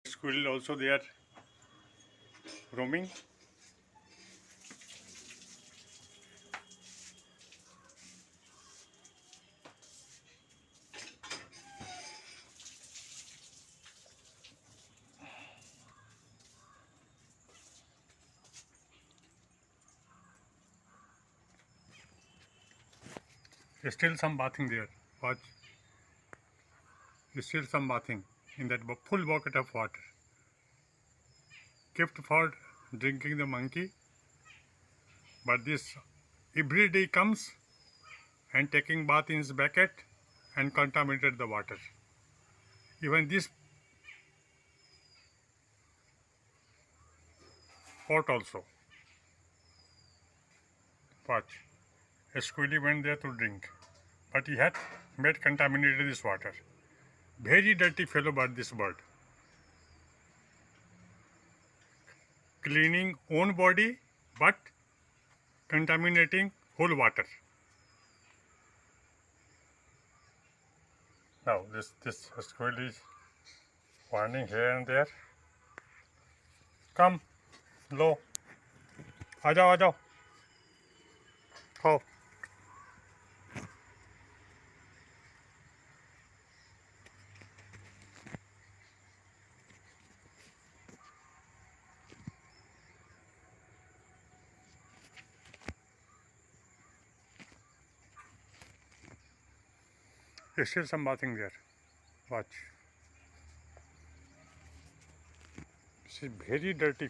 Squirrel also they are roaming. There's still some bathing there. Watch. There's still some bathing in that full bucket of water. Kept for drinking the monkey. But this every day comes and taking bath in his bucket and contaminated the water. Even this pot also. Watch. A squirrel went there to drink, but he had made contaminated this water. Very dirty fellow bird, this bird. Cleaning own body, but contaminating whole water. Now this squirrel is wandering here and there. Come, लो, आ जाओ, खाओ. There's still some bathing there. Watch. This is very dirty.